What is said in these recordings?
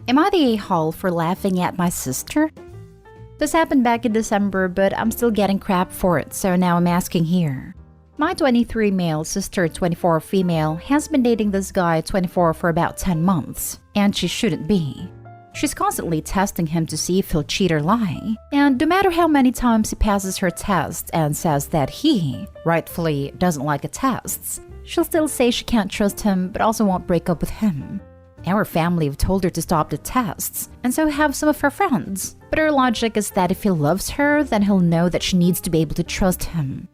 Am I the a-hole for laughing at my sister? This happened back in December, but I'm still getting crap for it, so now I'm asking here. My 23 male sister, 24 female, has been dating this guy, 24, for about 10 months, and she shouldn't be. She's constantly testing him to see if he'll cheat or lie, and no matter how many times he passes her test and says that he, rightfully, doesn't like the tests, she'll still say she can't trust him but also won't break up with him. Our family have told her to stop the tests, and so have some of her friends, but her logic is that if he loves her, then he'll know that she needs to be able to trust him.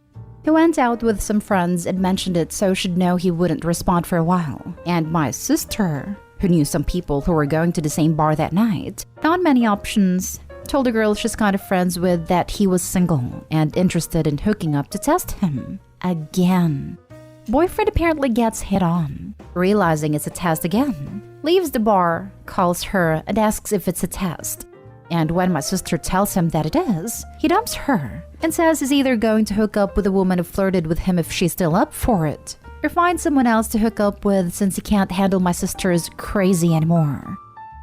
He went out with some friends and mentioned it so she'd know he wouldn't respond for a while, and my sister, who knew some people who were going to the same bar that night, found many options, told a girl she's kind of friends with that he was single and interested in hooking up to test him. Again. Boyfriend apparently gets hit on, realizing it's a test again, leaves the bar, calls her, and asks if it's a test. And when my sister tells him that it is, he dumps her and says he's either going to hook up with a woman who flirted with him if she's still up for it, or find someone else to hook up with since he can't handle my sister's crazy anymore.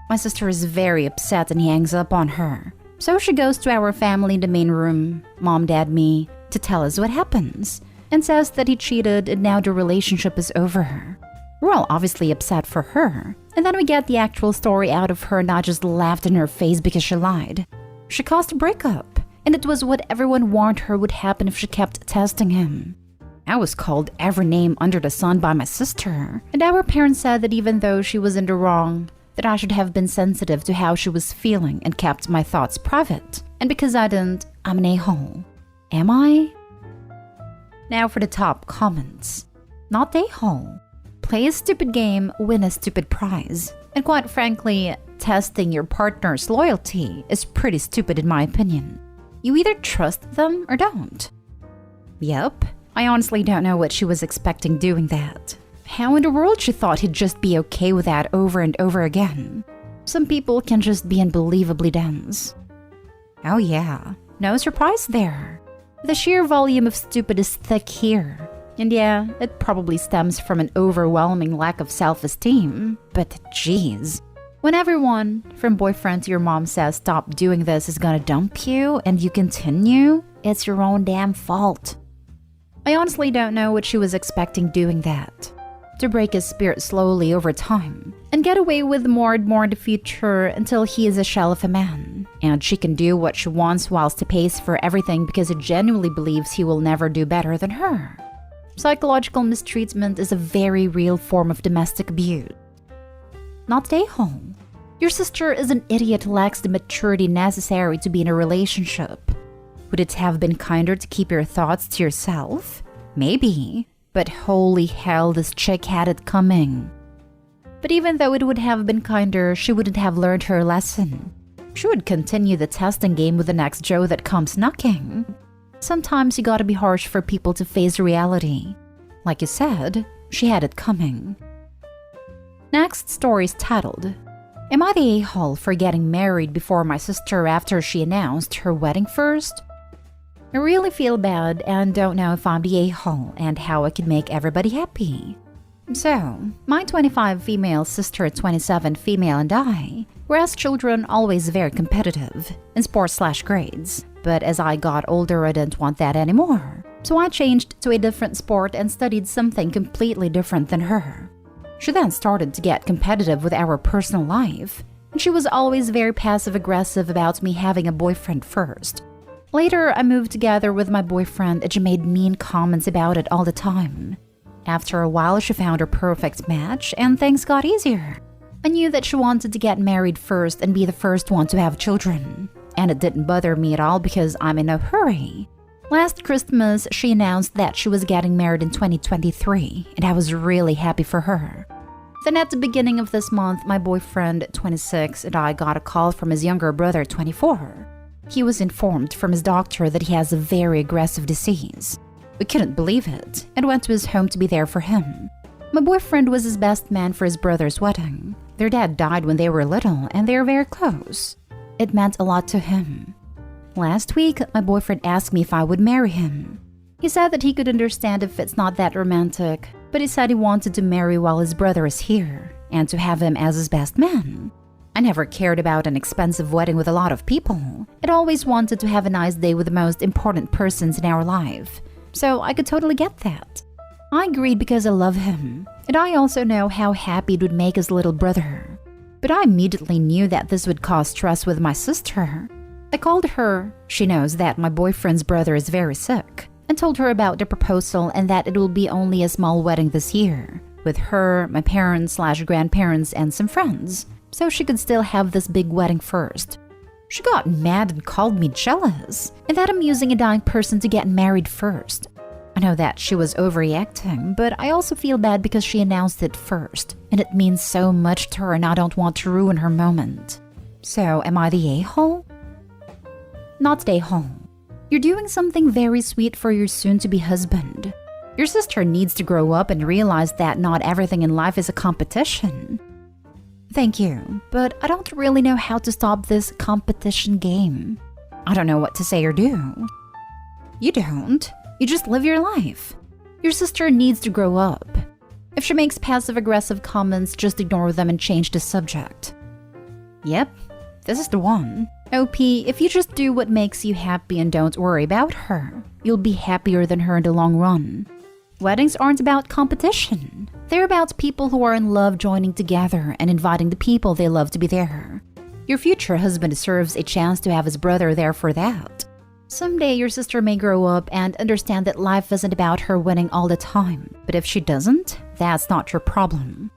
My sister is very upset and he hangs up on her. So she goes to our family in the main room, mom, dad, me, to tell us what happens, and says that he cheated and now the relationship is over. We're all obviously upset for her, and then we get the actual story out of her not just laughed in her face because she lied. She caused a breakup, and it was what everyone warned her would happen if she kept testing him. I was called every name under the sun by my sister, and our parents said that even though she was in the wrong, that I should have been sensitive to how she was feeling and kept my thoughts private. And because I didn't, I'm an a-hole. Am I? Now for the top comments. Not a-hole. Play a stupid game, win a stupid prize. And quite frankly, testing your partner's loyalty is pretty stupid in my opinion. You either trust them or don't. Yep, I honestly don't know what she was expecting doing that. How in the world she thought he'd just be okay with that over and over again. Some people can just be unbelievably dense. Oh yeah, no surprise there. The sheer volume of stupid is thick here. And yeah, it probably stems from an overwhelming lack of self-esteem. But geez, when everyone, from boyfriend to your mom, says stop doing this is gonna dump you and you continue, it's your own damn fault. I honestly don't know what she was expecting doing that. To break his spirit slowly over time and get away with more and more in the future until he is a shell of a man. And she can do what she wants whilst he pays for everything because he genuinely believes he will never do better than her. Psychological mistreatment is a very real form of domestic abuse. Not a-hole. Your sister is an idiot who lacks the maturity necessary to be in a relationship. Would it have been kinder to keep your thoughts to yourself? Maybe. But holy hell, this chick had it coming. But even though it would have been kinder, she wouldn't have learned her lesson. She would continue the testing game with the next Joe that comes knocking. Sometimes you gotta be harsh for people to face reality. Like you said, she had it coming. Next story is titled, Am I the a-hole for getting married before my sister after she announced her wedding first? I really feel bad and don't know if I'm the a-hole and how I can make everybody happy. So, my 25 female sister, 27 female, and I were as children always very competitive in sports/grades. But as I got older, I didn't want that anymore. So I changed to a different sport and studied something completely different than her. She then started to get competitive with our personal life, and she was always very passive-aggressive about me having a boyfriend first. Later, I moved together with my boyfriend and she made mean comments about it all the time. After a while, she found her perfect match and things got easier. I knew that she wanted to get married first and be the first one to have children. And it didn't bother me at all because I'm in no hurry. Last Christmas, she announced that she was getting married in 2023, and I was really happy for her. Then at the beginning of this month, my boyfriend, 26, and I got a call from his younger brother, 24. He was informed from his doctor that he has a very aggressive disease. We couldn't believe it, and went to his home to be there for him. My boyfriend was his best man for his brother's wedding. Their dad died when they were little, and they were very close. It meant a lot to him. Last week, my boyfriend asked me if I would marry him. He said that he could understand if it's not that romantic, but he said he wanted to marry while his brother is here, and to have him as his best man. I never cared about an expensive wedding with a lot of people. I'd always wanted to have a nice day with the most important persons in our life. So I could totally get that. I agreed because I love him, and I also know how happy it would make his little brother. But I immediately knew that this would cause stress with my sister. I called her. She knows that my boyfriend's brother is very sick, and told her about the proposal and that it will be only a small wedding this year, with her, my parents/grandparents, and some friends, so she could still have this big wedding first. She got mad and called me jealous, and that I'm using a dying person to get married first. I know that she was overreacting, but I also feel bad because she announced it first, and it means so much to her and I don't want to ruin her moment. So, am I the a-hole? Not the a-hole. You're doing something very sweet for your soon-to-be husband. Your sister needs to grow up and realize that not everything in life is a competition. Thank you, but I don't really know how to stop this competition game. I don't know what to say or do. You don't. You just live your life. Your sister needs to grow up. If she makes passive-aggressive comments, just ignore them and change the subject. Yep, this is the one. OP, if you just do what makes you happy and don't worry about her, you'll be happier than her in the long run. Weddings aren't about competition. They're about people who are in love joining together and inviting the people they love to be there. Your future husband deserves a chance to have his brother there for that. Someday your sister may grow up and understand that life isn't about her winning all the time. But if she doesn't, that's not your problem.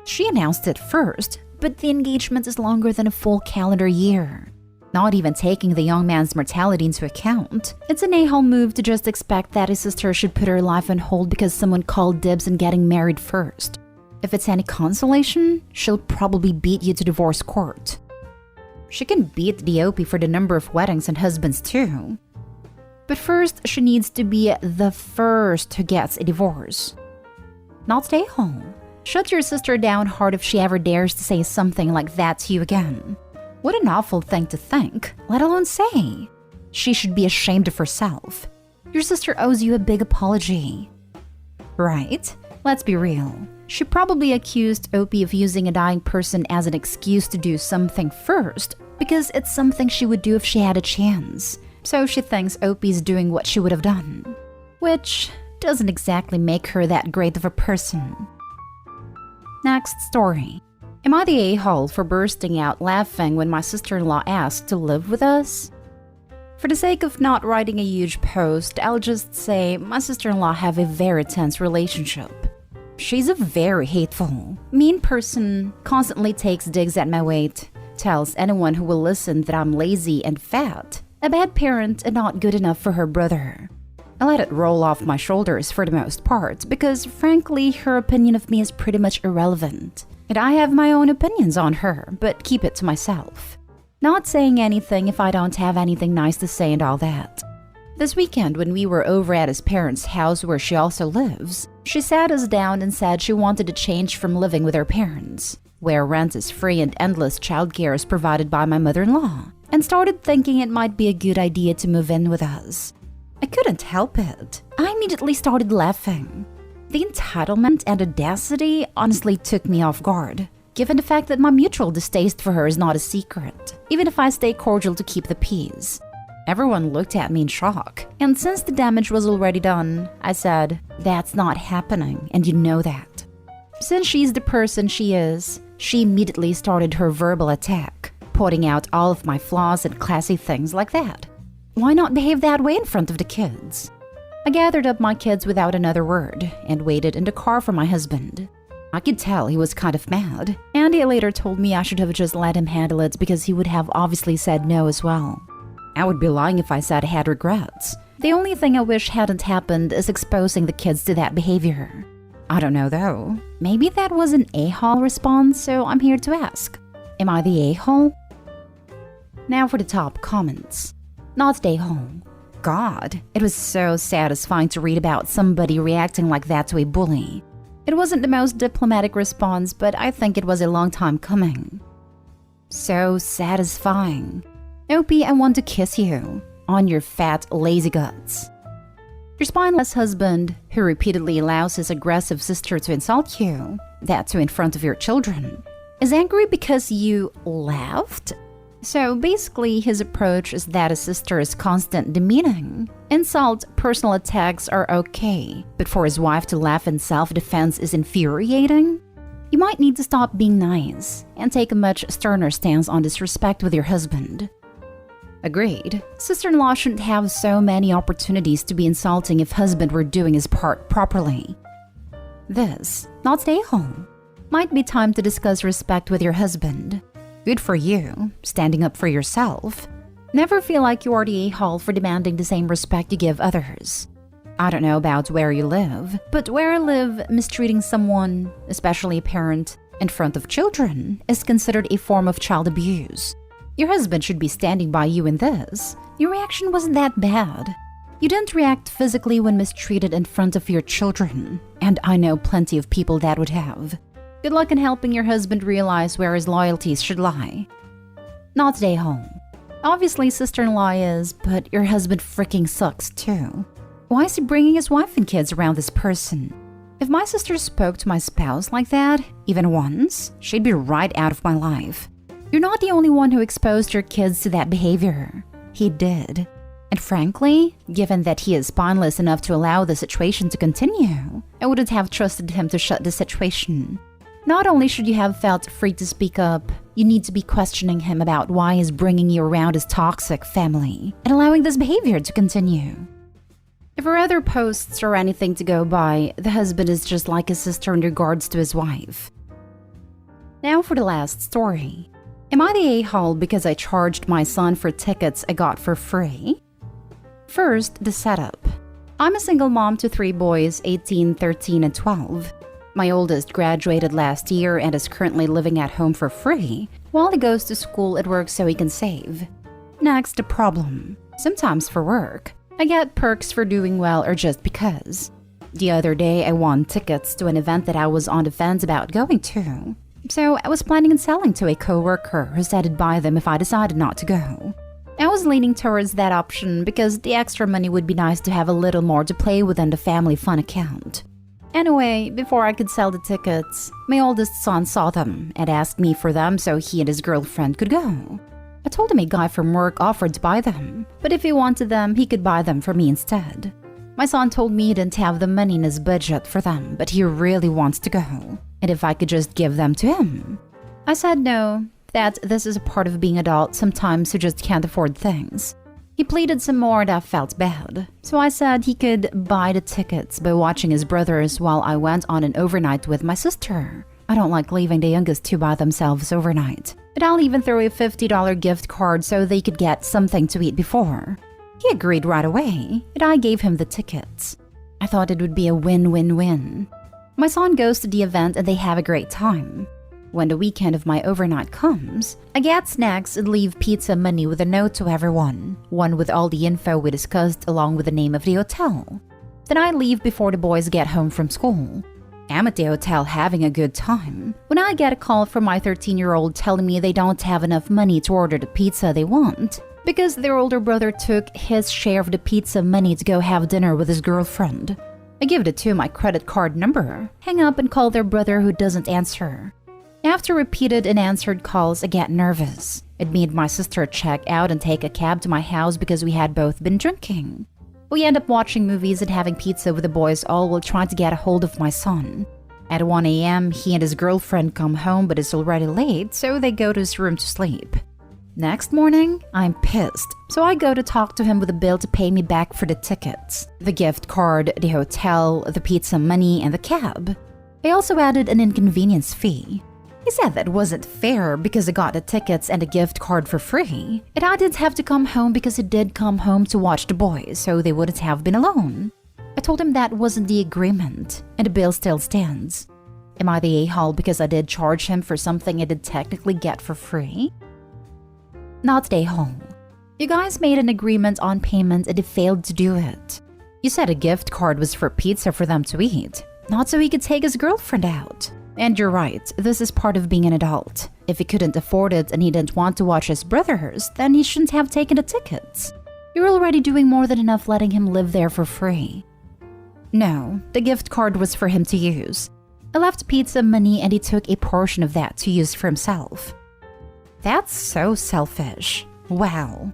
She announced it first, but the engagement is longer than a full calendar year. Not even taking the young man's mortality into account, it's an a-hole move to just expect that his sister should put her life on hold because someone called dibs on getting married first. If it's any consolation, she'll probably beat you to divorce court. She can beat the OP for the number of weddings and husbands too. But first, she needs to be the first who gets a divorce. Not stay home. Shut your sister down hard if she ever dares to say something like that to you again. What an awful thing to think, let alone say. She should be ashamed of herself. Your sister owes you a big apology. Right? Let's be real. She probably accused OP of using a dying person as an excuse to do something first, because it's something she would do if she had a chance. So she thinks OP's doing what she would have done. Which doesn't exactly make her that great of a person. Next story. Am I the a-hole for bursting out laughing when my sister-in-law asked to live with us? For the sake of not writing a huge post, I'll just say my sister-in-law have a very tense relationship. She's a very hateful, mean person, constantly takes digs at my weight, tells anyone who will listen that I'm lazy and fat, a bad parent and not good enough for her brother. I let it roll off my shoulders for the most part because, frankly, her opinion of me is pretty much irrelevant. And I have my own opinions on her, but keep it to myself. Not saying anything if I don't have anything nice to say and all that. This weekend, when we were over at his parents' house where she also lives, she sat us down and said she wanted to change from living with her parents, where rent is free and endless childcare is provided by my mother-in-law, and started thinking it might be a good idea to move in with us. I couldn't help it. I immediately started laughing. The entitlement and audacity honestly took me off guard, given the fact that my mutual distaste for her is not a secret, even if I stay cordial to keep the peace. Everyone looked at me in shock, and since the damage was already done, I said, "That's not happening, and you know that." Since she's the person she is, she immediately started her verbal attack, pointing out all of my flaws and classy things like that. Why not behave that way in front of the kids? I gathered up my kids without another word and waited in the car for my husband. I could tell he was kind of mad, and he later told me I should have just let him handle it because he would have obviously said no as well. I would be lying if I said I had regrets. The only thing I wish hadn't happened is exposing the kids to that behavior. I don't know though. Maybe that was an a-hole response, so I'm here to ask. Am I the a-hole? Now for the top comments. Not the a-hole. God, it was so satisfying to read about somebody reacting like that to a bully. It wasn't the most diplomatic response, but I think it was a long time coming. So satisfying. OP, I want to kiss you on your fat, lazy guts. Your spineless husband, who repeatedly allows his aggressive sister to insult you, that too in front of your children. Is angry because you laughed? So basically, his approach is that his sister is constant demeaning. Insult, personal attacks are okay, but for his wife to laugh in self-defense is infuriating. You might need to stop being nice and take a much sterner stance on disrespect with your husband. Agreed. Sister-in-law shouldn't have so many opportunities to be insulting if husband were doing his part properly. This, not stay home. Might be time to discuss respect with your husband. Good for you, standing up for yourself. Never feel like you are the a-hole for demanding the same respect you give others. I don't know about where you live, but where I live, mistreating someone, especially a parent, in front of children is considered a form of child abuse. Your husband should be standing by you in this. Your reaction wasn't that bad. You didn't react physically when mistreated in front of your children, and I know plenty of people that would have. Good luck in helping your husband realize where his loyalties should lie. Not stay home. Obviously, sister-in-law is, but your husband freaking sucks too. Why is he bringing his wife and kids around this person? If my sister spoke to my spouse like that, even once, she'd be right out of my life. You're not the only one who exposed your kids to that behavior. He did. And frankly, given that he is spineless enough to allow the situation to continue, I wouldn't have trusted him to shut the situation. Not only should you have felt free to speak up, you need to be questioning him about why he's bringing you around his toxic family and allowing this behavior to continue. If there are other posts or anything to go by, the husband is just like a sister in regards to his wife. Now for the last story. Am I the a-hole because I charged my son for tickets I got for free? First, the setup. I'm a single mom to 3 boys, 18, 13, and 12. My oldest graduated last year and is currently living at home for free, while he goes to school and works so he can save. Next, the problem. Sometimes for work. I get perks for doing well or just because. The other day, I won tickets to an event that I was on the fence about going to. So I was planning on selling to a coworker who said I'd buy them if I decided not to go. I was leaning towards that option because the extra money would be nice to have a little more to play with in the family fun account. Anyway, before I could sell the tickets, my oldest son saw them and asked me for them so he and his girlfriend could go. I told him a guy from work offered to buy them, but if he wanted them, he could buy them for me instead. My son told me he didn't have the money in his budget for them, but he really wants to go, and if I could just give them to him. I said no, that this is a part of being adult, sometimes you just can't afford things. He pleaded some more and I felt bad, so I said he could buy the tickets by watching his brothers while I went on an overnight with my sister. I don't like leaving the youngest two by themselves overnight, but I'll even throw a $50 gift card so they could get something to eat before. He agreed right away, and I gave him the tickets. I thought it would be a win-win-win. My son goes to the event and they have a great time. When the weekend of my overnight comes, I get snacks and leave pizza money with a note to everyone, one with all the info we discussed along with the name of the hotel. Then I leave before the boys get home from school. I'm at the hotel having a good time when I get a call from my 13-year-old telling me they don't have enough money to order the pizza they want because their older brother took his share of the pizza money to go have dinner with his girlfriend. I give the two my credit card number, hang up and call their brother who doesn't answer. After repeated and answered calls, I get nervous. It made my sister check out and take a cab to my house because we had both been drinking. We end up watching movies and having pizza with the boys all while trying to get a hold of my son. At 1 a.m., he and his girlfriend come home but it's already late, so they go to his room to sleep. Next morning, I'm pissed, so I go to talk to him with a bill to pay me back for the tickets, the gift card, the hotel, the pizza money, and the cab. I also added an inconvenience fee. He said that wasn't fair because I got the tickets and a gift card for free, and I didn't have to come home because he did come home to watch the boys, so they wouldn't have been alone. I told him that wasn't the agreement, and the bill still stands. Am I the a-hole because I did charge him for something I did technically get for free? Not the a-hole. You guys made an agreement on payment and he failed to do it. You said a gift card was for pizza for them to eat, not so he could take his girlfriend out. And you're right, this is part of being an adult. If he couldn't afford it and he didn't want to watch his brothers, then he shouldn't have taken the tickets. You're already doing more than enough letting him live there for free. No, the gift card was for him to use. I left pizza money and he took a portion of that to use for himself. That's so selfish. Wow.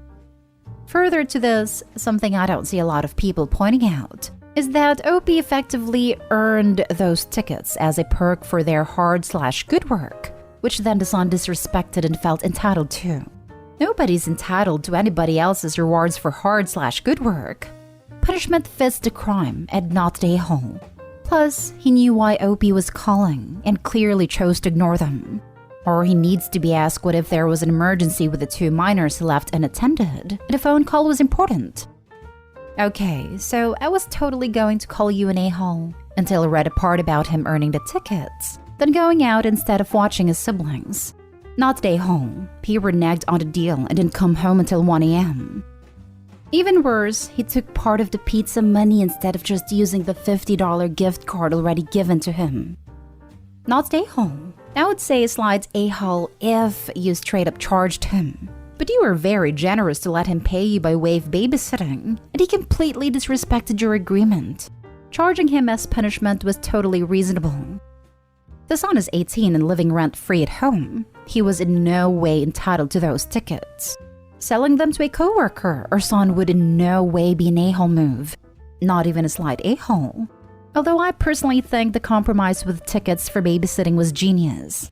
Further to this, something I don't see a lot of people pointing out is that OP effectively earned those tickets as a perk for their hard/good work, which then the son disrespected and felt entitled to. Nobody's entitled to anybody else's rewards for hard/good work. Punishment fits the crime and not the a-hole. Plus, he knew why OP was calling and clearly chose to ignore them. Or he needs to be asked what if there was an emergency with the 2 minors left unattended and the phone call was important. Okay, so I was totally going to call you an a-hole until I read a part about him earning the tickets, then going out instead of watching his siblings. Not the a-hole. He reneged on the deal and didn't come home until 1 a.m. Even worse, he took part of the pizza money instead of just using the $50 gift card already given to him. Not the a-hole. I would say slides a-hole if you straight up charged him. But you were very generous to let him pay you by way of babysitting, and he completely disrespected your agreement. Charging him as punishment was totally reasonable. The son is 18 and living rent-free at home. He was in no way entitled to those tickets. Selling them to a coworker or son would in no way be an a-hole move. Not even a slight a-hole. Although I personally think the compromise with tickets for babysitting was genius.